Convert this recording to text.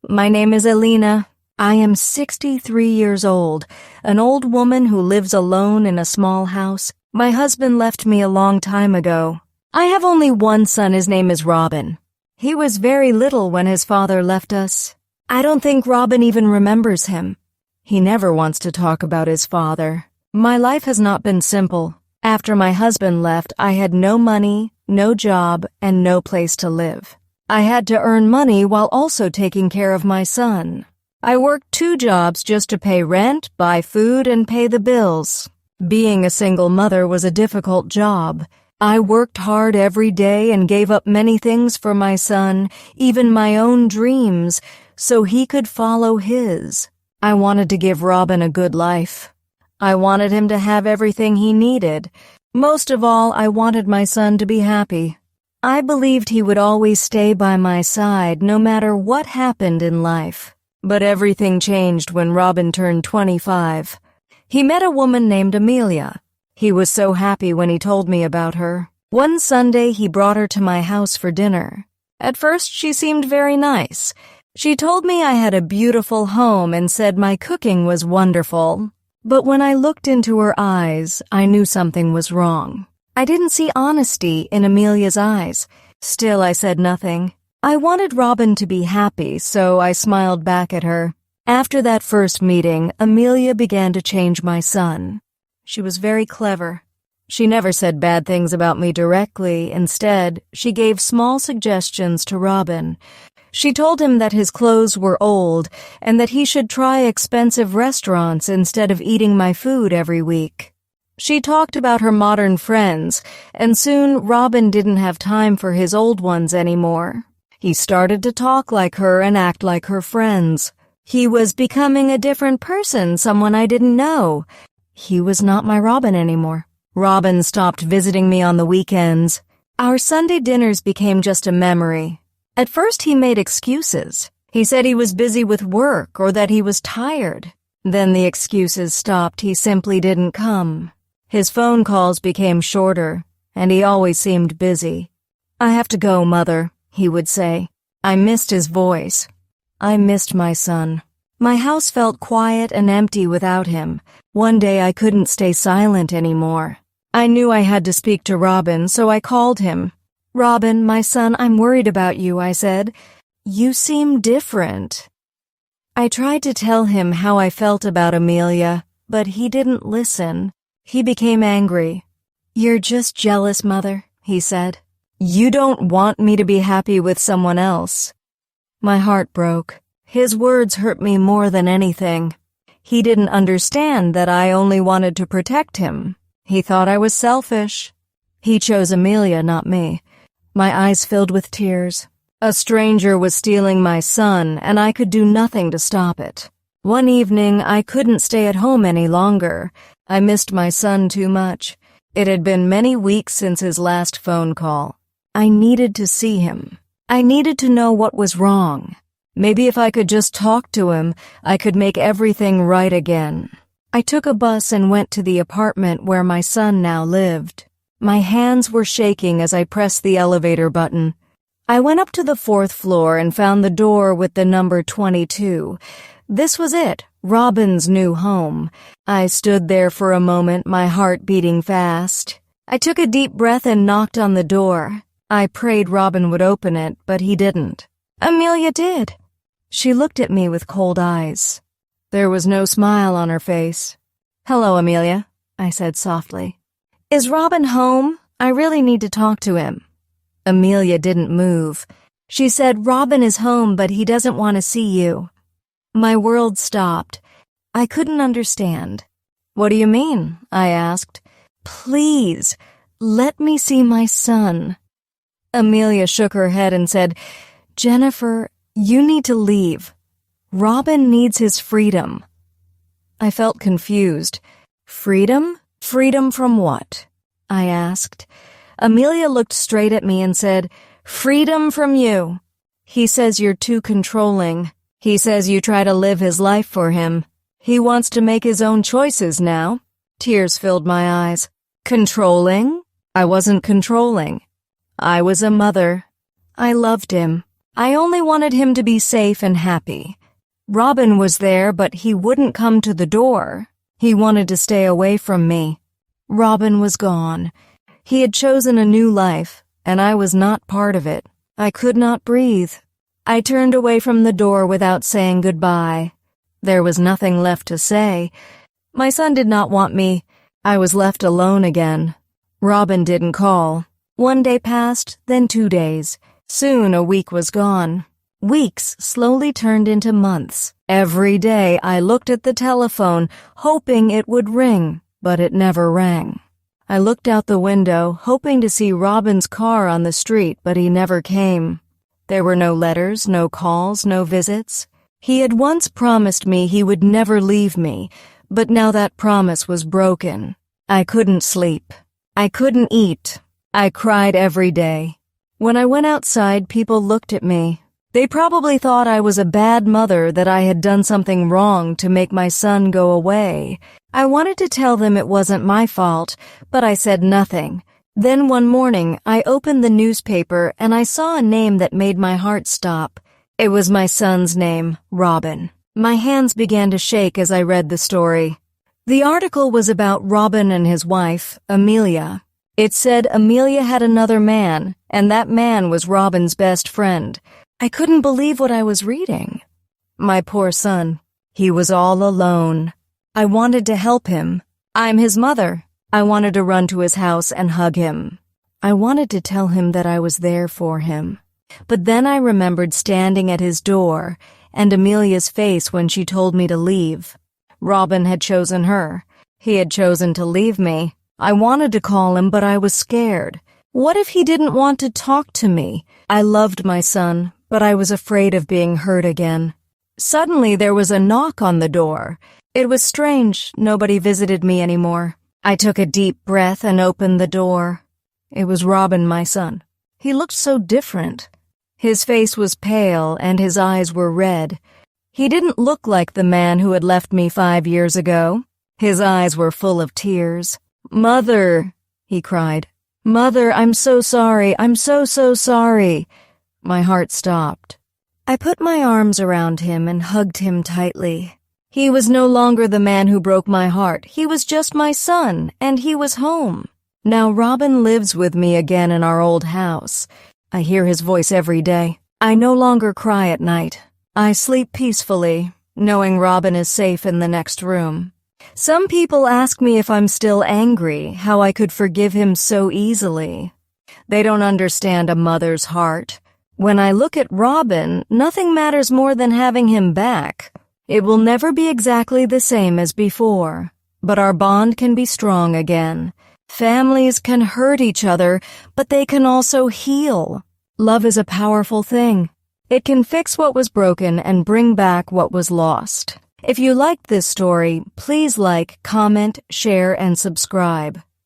My name is Elina. I am 63 years old, an old woman who lives alone in a small house. My husband left me a long time ago. I have only one son. His name is Robin. He was very little when his father left us. I don't think Robin even remembers him. He never wants to talk about his father. My life has not been simple. After my husband left, I had no money, no job, and no place to live. I had to earn money while also taking care of my son. I worked 2 jobs just to pay rent, buy food, and pay the bills. Being a single mother was a difficult job. I worked hard every day and gave up many things for my son, even my own dreams, so he could follow his. I wanted to give Robin a good life. I wanted him to have everything he needed. Most of all, I wanted my son to be happy. I believed he would always stay by my side no matter what happened in life. But everything changed when Robin turned 25. He met a woman named Amelia. He was so happy when he told me about her. One Sunday, he brought her to my house for dinner. At first, she seemed very nice. She told me I had a beautiful home and said my cooking was wonderful. But when I looked into her eyes, I knew something was wrong. I didn't see honesty in Amelia's eyes. Still, I said nothing. I wanted Robin to be happy, so I smiled back at her. After that first meeting, Amelia began to change my son. She was very clever. She never said bad things about me directly. Instead, she gave small suggestions to Robin. She told him that his clothes were old and that he should try expensive restaurants instead of eating my food every week. She talked about her modern friends, and soon Robin didn't have time for his old ones anymore. He started to talk like her and act like her friends. He was becoming a different person, someone I didn't know. He was not my Robin anymore. Robin stopped visiting me on the weekends. Our Sunday dinners became just a memory. At first he made excuses. He said he was busy with work or that he was tired. Then the excuses stopped. He simply didn't come. His phone calls became shorter, and he always seemed busy. "I have to go, Mother," he would say. I missed his voice. I missed my son. My house felt quiet and empty without him. One day I couldn't stay silent anymore. I knew I had to speak to Robin, so I called him. "Robin, my son, I'm worried about you," I said. "You seem different." I tried to tell him how I felt about Amelia, but he didn't listen. He became angry. "You're just jealous, Mother," he said. "You don't want me to be happy with someone else." My heart broke. His words hurt me more than anything. He didn't understand that I only wanted to protect him. He thought I was selfish. He chose Amelia, not me. My eyes filled with tears. A stranger was stealing my son, and I could do nothing to stop it. One evening, I couldn't stay at home any longer. I missed my son too much. It had been many weeks since his last phone call. I needed to see him. I needed to know what was wrong. Maybe if I could just talk to him, I could make everything right again. I took a bus and went to the apartment where my son now lived. My hands were shaking as I pressed the elevator button. I went up to the 4th floor and found the door with the number 22. This was it, Robin's new home. I stood there for a moment, my heart beating fast. I took a deep breath and knocked on the door. I prayed Robin would open it, but he didn't. Amelia did. She looked at me with cold eyes. There was no smile on her face. "Hello, Amelia," I said softly. "Is Robin home? I really need to talk to him." Amelia didn't move. She said, "Robin is home, but he doesn't want to see you." My world stopped. I couldn't understand. "What do you mean?" I asked. "Please, let me see my son." Amelia shook her head and said, "Jennifer, you need to leave. Robin needs his freedom." I felt confused. "Freedom? Freedom from what?" I asked. Amelia looked straight at me and said, "Freedom from you. He says you're too controlling. He says you try to live his life for him. He wants to make his own choices now." Tears filled my eyes. Controlling? I wasn't controlling. I was a mother. I loved him. I only wanted him to be safe and happy. Robin was there, but he wouldn't come to the door. He wanted to stay away from me. Robin was gone. He had chosen a new life, and I was not part of it. I could not breathe. I turned away from the door without saying goodbye. There was nothing left to say. My son did not want me. I was left alone again. Robin didn't call. 1 day passed, then 2 days. Soon a week was gone. Weeks slowly turned into months. Every day I looked at the telephone, hoping it would ring, but it never rang. I looked out the window, hoping to see Robin's car on the street, but he never came. There were no letters, no calls, no visits. He had once promised me he would never leave me, but now that promise was broken. I couldn't sleep. I couldn't eat. I cried every day. When I went outside, people looked at me. They probably thought I was a bad mother, that I had done something wrong to make my son go away. I wanted to tell them it wasn't my fault, but I said nothing. Then one morning, I opened the newspaper and I saw a name that made my heart stop. It was my son's name, Robin. My hands began to shake as I read the story. The article was about Robin and his wife, Amelia. It said Amelia had another man, and that man was Robin's best friend. I couldn't believe what I was reading. My poor son. He was all alone. I wanted to help him. I'm his mother. I wanted to run to his house and hug him. I wanted to tell him that I was there for him. But then I remembered standing at his door and Amelia's face when she told me to leave. Robin had chosen her. He had chosen to leave me. I wanted to call him, but I was scared. What if he didn't want to talk to me? I loved my son, but I was afraid of being hurt again. Suddenly there was a knock on the door. It was strange. Nobody visited me anymore. I took a deep breath and opened the door. It was Robin, my son. He looked so different. His face was pale and his eyes were red. He didn't look like the man who had left me 5 years ago. His eyes were full of tears. "Mother," he cried. "Mother, I'm so sorry. I'm so sorry." My heart stopped. I put my arms around him and hugged him tightly. He was no longer the man who broke my heart. He was just my son, and he was home. Now Robin lives with me again in our old house. I hear his voice every day. I no longer cry at night. I sleep peacefully, knowing Robin is safe in the next room. Some people ask me if I'm still angry, how I could forgive him so easily. They don't understand a mother's heart. When I look at Robin, nothing matters more than having him back. It will never be exactly the same as before, but our bond can be strong again. Families can hurt each other, but they can also heal. Love is a powerful thing. It can fix what was broken and bring back what was lost. If you liked this story, please like, comment, share, and subscribe.